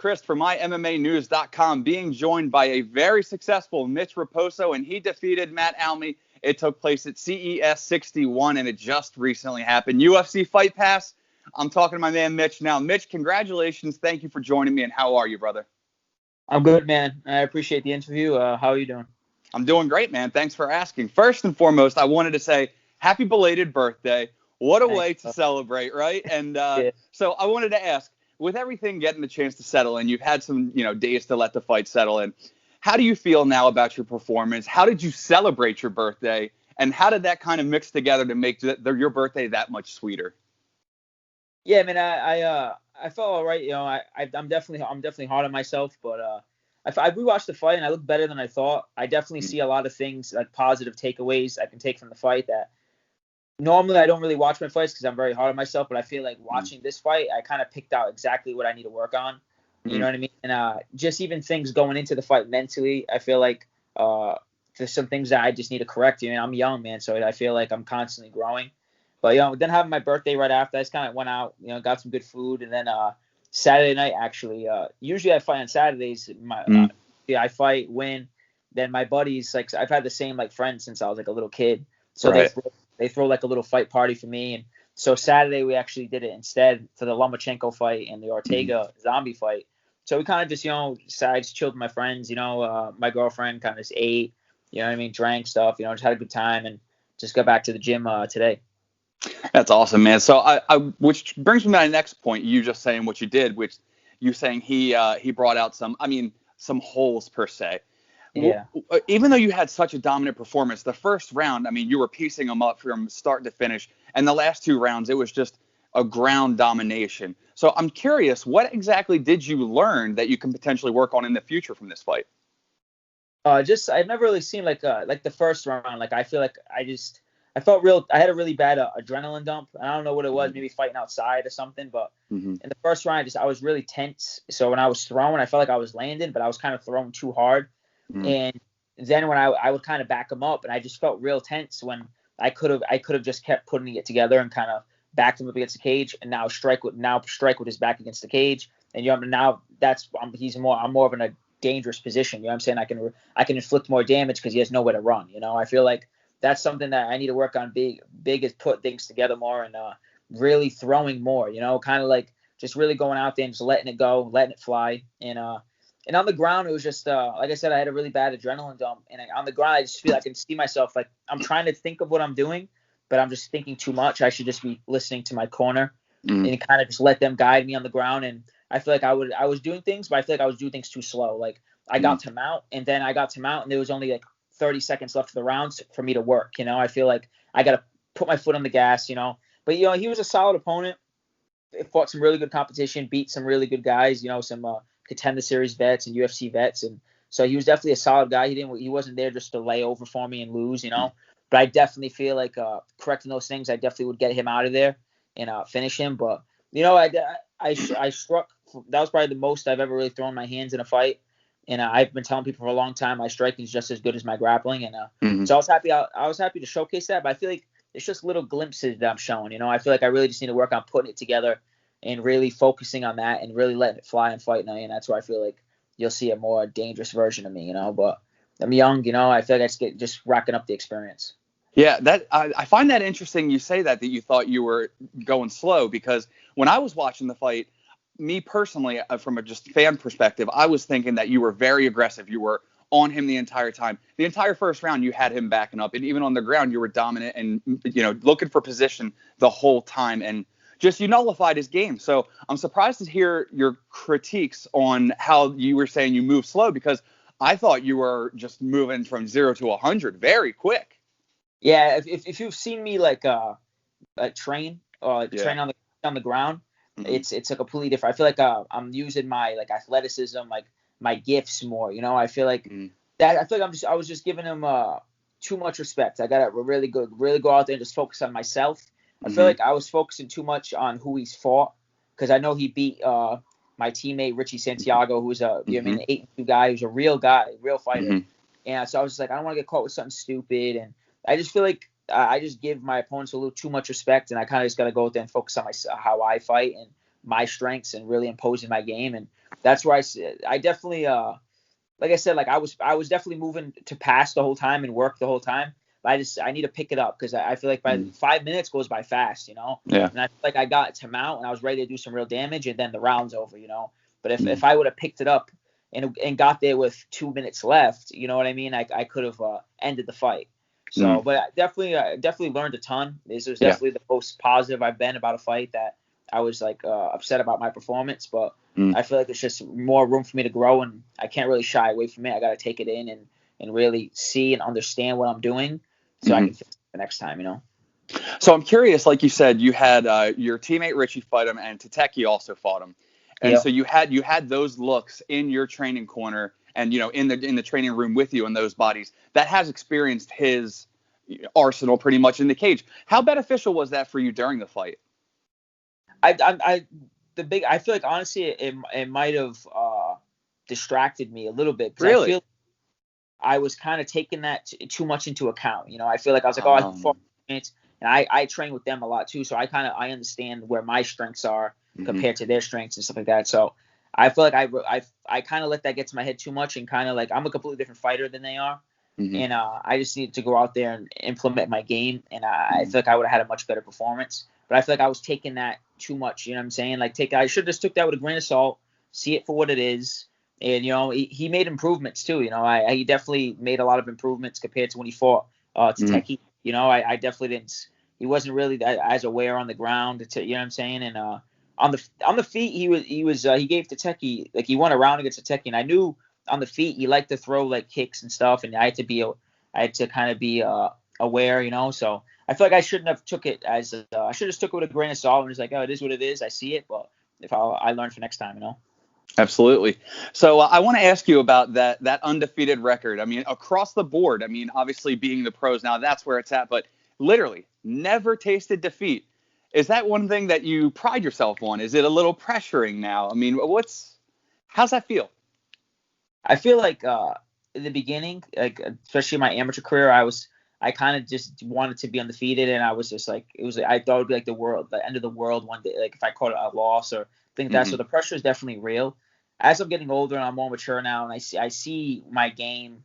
Chris from MyMMAnews.com, being joined by a very successful Mitch Raposo, and he defeated Matt Almy. It took place at CES 61, and it just recently happened. UFC Fight Pass. I'm talking to my man Mitch now. Mitch, congratulations. Thank you for joining me, and how are you, brother? I'm good, man. I appreciate the interview. How are you doing? I'm doing great, man. Thanks for asking. First and foremost, I wanted to say happy belated birthday. What a way to celebrate, right? And Yeah. So I wanted to ask, with everything getting the chance to settle in, you've had some, days to let the fight settle in. How do you feel now about your performance? How did you celebrate your birthday? And how did that kind of mix together to make your birthday that much sweeter? Yeah, man. I felt all right. I'm definitely hard on myself, but I rewatched the fight and I looked better than I thought. I definitely see a lot of things like positive takeaways I can take from the fight that normally I don't really watch my fights because I'm very hard on myself, but I feel like watching this fight, I kind of picked out exactly what I need to work on. You know what I mean? And just even things going into the fight mentally, I feel like there's some things that I just need to correct. I'm young, man, so I feel like I'm constantly growing. But then having my birthday right after, I just kind of went out, got some good food, and then Saturday night actually. Usually I fight on Saturdays. I fight, win. Then my buddies, like I've had the same like friends since I was like a little kid, so right. they throw like a little fight party for me, and so Saturday we actually did it instead for the Lomachenko fight and the Ortega zombie fight. So we kind of just I just chilled with my friends, my girlfriend kind of just ate, drank stuff, just had a good time and just got back to the gym today. That's awesome, man. So which brings me to my next point. You just saying what you did, which you saying he brought out some holes per se. Yeah. Even though you had such a dominant performance, the first round, you were piecing them up from start to finish. And the last two rounds, it was just a ground domination. So I'm curious, what exactly did you learn that you can potentially work on in the future from this fight? I've never really seen like the first round. Like I feel like I had a really bad adrenaline dump. I don't know what it was, maybe fighting outside or something. But in the first round, I was really tense. So when I was throwing, I felt like I was landing, but I was kind of throwing too hard. And then when I would kind of back him up, and I just felt real tense when I could have just kept putting it together and kind of backed him up against the cage, and now strike with his back against the cage, and now I'm more of in a dangerous position. You know what I'm saying? I can inflict more damage because he has nowhere to run. I feel like that's something that I need to work on. Big is put things together more and really throwing more. Kind of like just really going out there and just letting it go, letting it fly, and on the ground, it was just, like I said, I had a really bad adrenaline dump. And on the ground, I just feel I can see myself like I'm trying to think of what I'm doing, but I'm just thinking too much. I should just be listening to my corner and kind of just let them guide me on the ground. And I feel like I was doing things, but I feel like I was doing things too slow. Like I got to mount, and then I got to mount, and there was only like 30 seconds left of the rounds for me to work. I feel like I got to put my foot on the gas, But, he was a solid opponent. It fought some really good competition, beat some really good guys, some Contender Series vets and UFC vets, and so he was definitely a solid guy. He wasn't there just to lay over for me and lose, But I definitely feel like correcting those things, I definitely would get him out of there and finish him. But I struck. That was probably the most I've ever really thrown my hands in a fight, and I've been telling people for a long time my striking is just as good as my grappling, and so I was happy to showcase that. But I feel like it's just little glimpses that I'm showing. I feel like I really just need to work on putting it together and really focusing on that and really letting it fly and fight now. And that's where I feel like you'll see a more dangerous version of me, But I'm young, I feel like I just racking up the experience. Yeah, I find that interesting you say that you thought you were going slow, because when I was watching the fight, me personally, from a just fan perspective, I was thinking that you were very aggressive. You were on him the entire time. The entire first round, you had him backing up. And even on the ground, you were dominant and, looking for position the whole time. And just you nullified his game. So I'm surprised to hear your critiques on how you were saying you move slow, because I thought you were just moving from 0 to 100 very quick. Yeah, if you've seen me like train train on the ground, it's a completely different. I feel like I'm using my like athleticism, like my gifts more. I feel like that. I feel like I was just giving him too much respect. I gotta really go out there and just focus on myself. I feel like I was focusing too much on who he's fought, because I know he beat my teammate Richie Santiago, who's a 8-2 guy, who's a real guy, real fighter. And so I was just like, I don't want to get caught with something stupid. And I just feel like I just give my opponents a little too much respect, and I kind of just got to go out there and focus on how I fight and my strengths and really imposing my game. And That's where I definitely like I said, like I was definitely moving to pass the whole time and work the whole time. But I need to pick it up because I feel like by 5 minutes goes by fast, you know. Yeah. And I feel like I got to mount and I was ready to do some real damage, and then the round's over, you know. But if I would have picked it up and got there with 2 minutes left, you know what I mean? I could have ended the fight. So, but I definitely learned a ton. This was definitely the most positive I've been about a fight, that I was like upset about my performance, but I feel like there's just more room for me to grow, and I can't really shy away from it. I got to take it in and really see and understand what I'm doing so I can fix it the next time, you know? So I'm curious, like you said, you had your teammate Richie fight him, and Tateki also fought him. And so you had those looks in your training corner and, you know, in the training room with you in those bodies that has experienced his arsenal pretty much in the cage. How beneficial was that for you during the fight? I feel like honestly it might have distracted me a little bit, because Really? I feel I was kind of taking that too much into account. You know, I feel like I was like, oh, I fought minutes, and I train with them a lot too, so I understand where my strengths are compared to their strengths and stuff like that. So I feel like I kind of let that get to my head too much, and kind of like I'm a completely different fighter than they are. And I just need to go out there and implement my game, and I feel like I would have had a much better performance. But I feel like I was taking that too much. You know what I'm saying? Like I should have just took that with a grain of salt, see it for what it is. And, you know, he made improvements too. You know, he definitely made a lot of improvements compared to when he fought Tateki. You know, I definitely didn't. He wasn't really as aware on the ground. You know what I'm saying? And on the feet, he gave Tateki, like, he won a round against Tateki, and I knew on the feet he liked to throw like kicks and stuff, and I had to kind of be aware, you know. So I feel like I shouldn't have took it as I should have just took it with a grain of salt and just like, oh, it is what it is. I see it, but if I learn for next time, you know. Absolutely. So I want to ask you about that undefeated record. I mean, across the board. I mean, obviously being the pros now, that's where it's at. But literally, never tasted defeat. Is that one thing that you pride yourself on? Is it a little pressuring now? I mean, how's that feel? I feel like in the beginning, like especially my amateur career, I kind of just wanted to be undefeated, and I was just like, I thought it would be like the end of the world one day, like if I caught a loss or things like that. So the pressure is definitely real. As I'm getting older and I'm more mature now, and I see my game,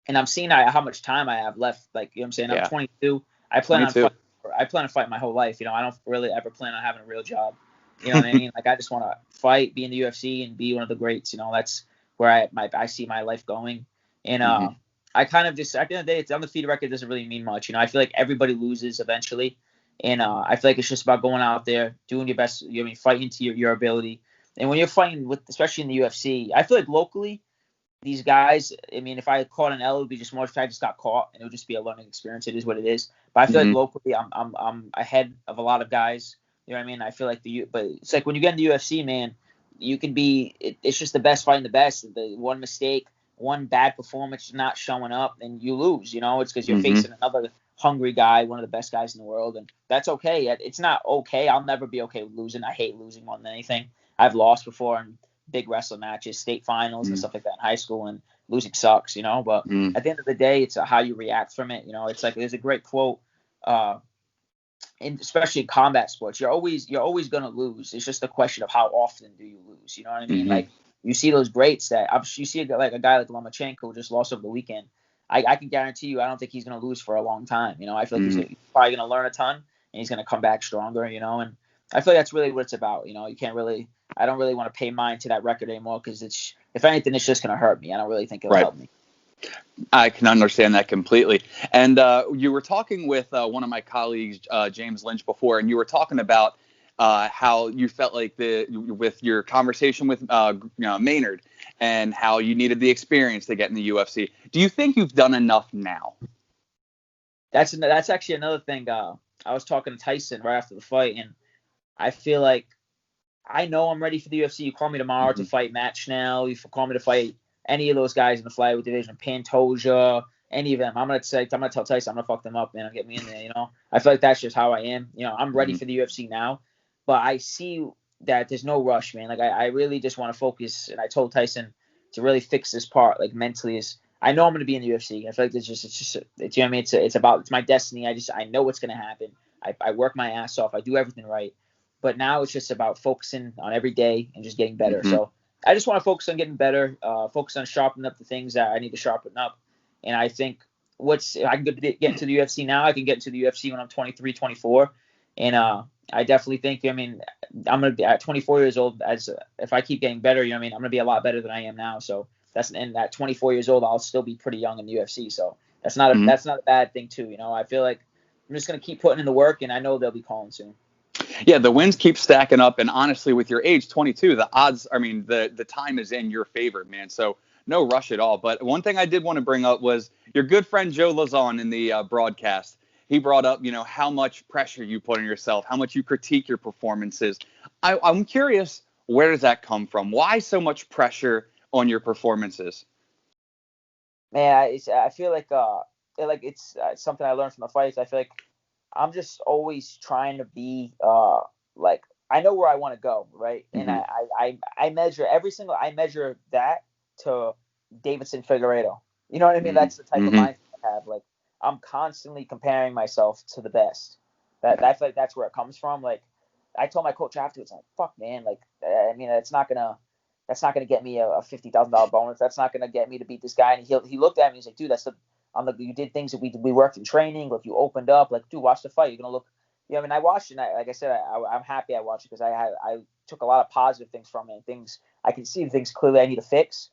and I'm seeing how much time I have left. Like, you know what I'm saying? I'm 22. I plan on fighting my whole life. You know, I don't really ever plan on having a real job. You know what I mean? Like, I just want to fight, be in the UFC, and be one of the greats. You know, that's where I see my life going. And I kind of just, at the end of the day, it's undefeated record doesn't really mean much. You know, I feel like everybody loses eventually. And I feel like it's just about going out there, doing your best, you know, I mean, fighting to your ability. And when you're fighting especially in the UFC, I feel like locally, these guys, I mean, if I caught an L, it would be just more if I just got caught, and it would just be a learning experience. It is what it is. But I feel like locally, I'm ahead of a lot of guys. You know what I mean? I feel like but it's like when you get in the UFC, man, you can be. It's just the best fighting the best. The one mistake, one bad performance, not showing up, and you lose. You know, it's because you're facing another hungry guy, one of the best guys in the world, and that's okay. It's not okay. I'll never be okay with losing. I hate losing more than anything. I've lost before in big wrestling matches, state finals and stuff like that in high school, and losing sucks, you know. But at the end of the day, it's how you react from it. You know, it's like there's a great quote, especially in combat sports, you're always gonna lose. It's just a question of how often do you lose. You know what I mean? Like you see those greats that you see like a guy like Lomachenko who just lost over the weekend. I can guarantee you, I don't think he's gonna lose for a long time. You know, I feel like he's probably gonna learn a ton and he's gonna come back stronger. You know, and I feel like that's really what it's about. You know, I don't really want to pay mind to that record anymore because if anything, it's just going to hurt me. I don't really think it'll help me. I can understand that completely. And you were talking with one of my colleagues, James Lynch, before, and you were talking about how you felt like with your conversation with Maynard and how you needed the experience to get in the UFC. Do you think you've done enough now? That's actually another thing. I was talking to Tyson right after the fight, and I feel like I know I'm ready for the UFC. You call me tomorrow to fight Matt Schnell. You call me to fight any of those guys in the flyweight division, Pantoja, any of them. I'm gonna tell Tyson, I'm gonna fuck them up, man. Get me in there. You know, I feel like that's just how I am. You know, I'm ready for the UFC now, but I see that there's no rush, man. Like I really just want to focus, and I told Tyson to really fix this part, like mentally. Is I know I'm gonna be in the UFC. I feel like it's you know what I mean. It's my destiny. I know what's gonna happen. I work my ass off. I do everything right. But now it's just about focusing on every day and just getting better. So I just want to focus on getting better, focus on sharpening up the things that I need to sharpen up. And I think if I can get into the UFC now, I can get into the UFC when I'm 23, 24. And I definitely think, I mean, I'm going to be at 24 years old. If I keep getting better, you know what I mean, I'm going to be a lot better than I am now. So and at 24 years old, I'll still be pretty young in the UFC. So that's not a bad thing too. You know, I feel like I'm just going to keep putting in the work, and I know they'll be calling soon. Yeah, the wins keep stacking up, and honestly, with your age, 22, the odds, I mean, the time is in your favor, man. So no rush at all. But one thing I did want to bring up was your good friend Joe Lazon in the broadcast. He brought up, you know, how much pressure you put on yourself, how much you critique your performances. I'm curious, where does that come from? Why so much pressure on your performances? Man, I feel like it's something I learned from the fights. I feel like I'm just always trying to be like I know where I want to go, right? And I measure I measure that to Davidson Figueiredo. You know what I mean? That's the type of mindset I have. Like I'm constantly comparing myself to the best. I feel like that's where it comes from. Like I told my coach afterwards, like, fuck man, like I mean that's not gonna get me a $50,000 bonus. That's not gonna get me to beat this guy. And he looked at me, he's like, dude, you did things that we worked in training. Like you opened up. Like, dude, watch the fight. You're gonna look. Yeah, I mean, I watched it. And like I said, I'm happy I watched it because I took a lot of positive things from it. And things I can see things clearly I need to fix.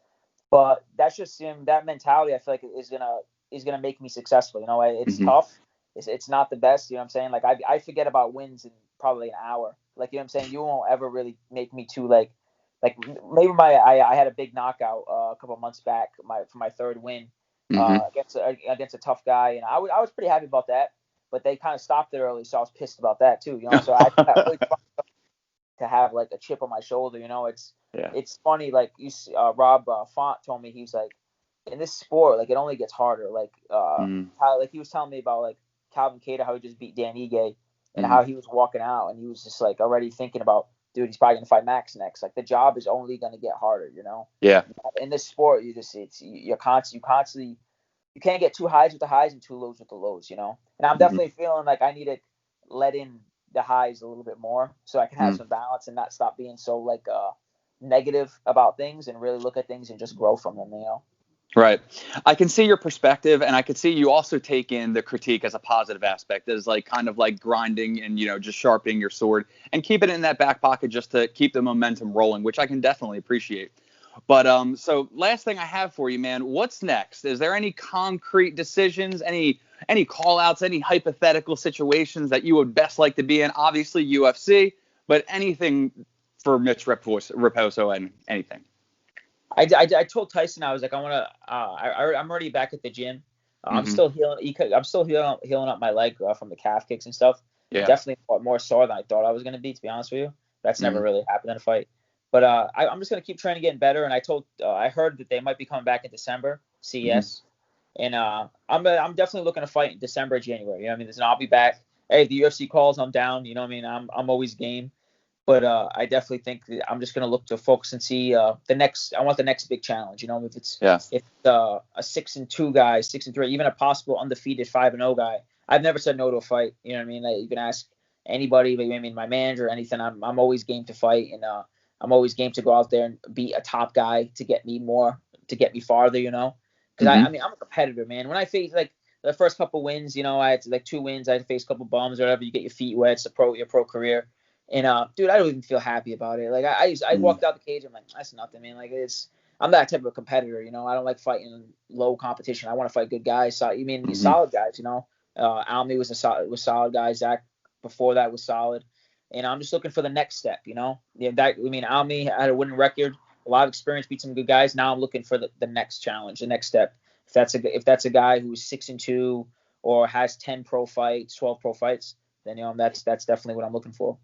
But that's just that mentality. I feel like is gonna make me successful. You know, it's tough. It's not the best. You know what I'm saying? Like I forget about wins in probably an hour. Like you know what I'm saying? You won't ever really make me too like maybe I had a big knockout a couple of months back for my third win. Against a tough guy, and I was pretty happy about that. But they kind of stopped it early, so I was pissed about that too. You know, so I really to have like a chip on my shoulder. You know, it's funny. Like Rob Font told me, he's like, in this sport, like it only gets harder. Like how like he was telling me about like Calvin Kattar, how he just beat Dan Ige, and how he was walking out, and he was just like already thinking about, dude, he's probably gonna fight Max next. Like the job is only gonna get harder, you know. Yeah. In this sport, you constantly you can't get too highs with the highs and too lows with the lows, you know. And I'm definitely feeling like I need to let in the highs a little bit more so I can have some balance and not stop being so like negative about things and really look at things and just grow from them, you know. Right. I can see your perspective, and I can see you also take in the critique as a positive aspect, as like kind of like grinding and, you know, just sharpening your sword and keep it in that back pocket just to keep the momentum rolling, which I can definitely appreciate. But so last thing I have for you, man, what's next? Is there any concrete decisions, any call outs, any hypothetical situations that you would best like to be in? Obviously UFC, but anything for Mitch Raposo and anything. I told Tyson, I was like, I want to. I'm already back at the gym. I'm still healing. I'm still healing up my leg from the calf kicks and stuff. Yeah. Definitely more sore than I thought I was gonna be, to be honest with you. That's never really happened in a fight. But I'm just gonna keep trying to get better. And I heard that they might be coming back in December, CES, and I'm definitely looking to fight in December, January. You know what I mean? I'll be back. Hey, if the UFC calls, I'm down. You know what I mean? I'm always game. But I definitely think that I'm just gonna look to focus and see the next. I want the next big challenge. You know, if it's a 6-2 guy, 6-3, even a possible undefeated 5-0 guy. I've never said no to a fight. You know what I mean? Like, you can ask anybody, but I mean my manager, anything. I'm always game to fight, and I'm always game to go out there and be a top guy to get me farther. You know, because I mean I'm a competitor, man. When I face like the first couple wins, you know, I had like 2 wins. I had to face a couple bums or whatever. You get your feet wet. It's your pro career. And dude, I don't even feel happy about it. Like I walked out the cage, I'm like, that's nothing, man. Like I'm that type of competitor, you know. I don't like fighting low competition. I want to fight good guys. So you mean solid guys, you know. Almy was solid guy. Zach before that was solid, and I'm just looking for the next step, you know. Almy had a winning record, a lot of experience, beat some good guys. Now I'm looking for the next challenge, the next step. If that's a guy who's 6-2 or has 10 pro fights, 12 pro fights, then you know that's definitely what I'm looking for.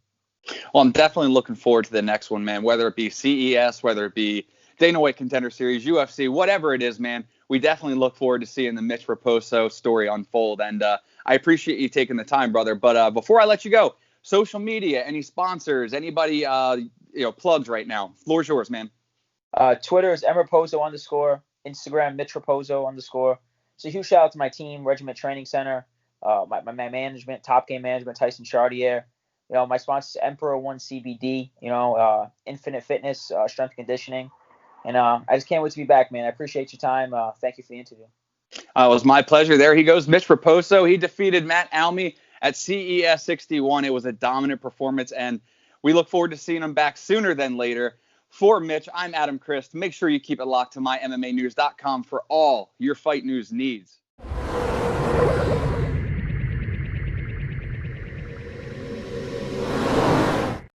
Well, I'm definitely looking forward to the next one, man, whether it be CES, whether it be Dana White Contender Series, UFC, whatever it is, man. We definitely look forward to seeing the Mitch Raposo story unfold. And I appreciate you taking the time, brother. But before I let you go, social media, any sponsors, anybody, plugs right now? Floor's yours, man. Twitter is mraposo_, Instagram Mitch Raposo_. So huge shout out to my team, Regiment Training Center, my management, Top Game Management, Tyson Chartier. my sponsor is Emperor One CBD. Infinite Fitness, strength and conditioning, and I just can't wait to be back, man. I appreciate your time. Thank you for the interview. It was my pleasure. There he goes, Mitch Raposo. He defeated Matt Almy at CES 61. It was a dominant performance, and we look forward to seeing him back sooner than later. For Mitch, I'm Adam Christ. Make sure you keep it locked to mymmanews.com for all your fight news needs.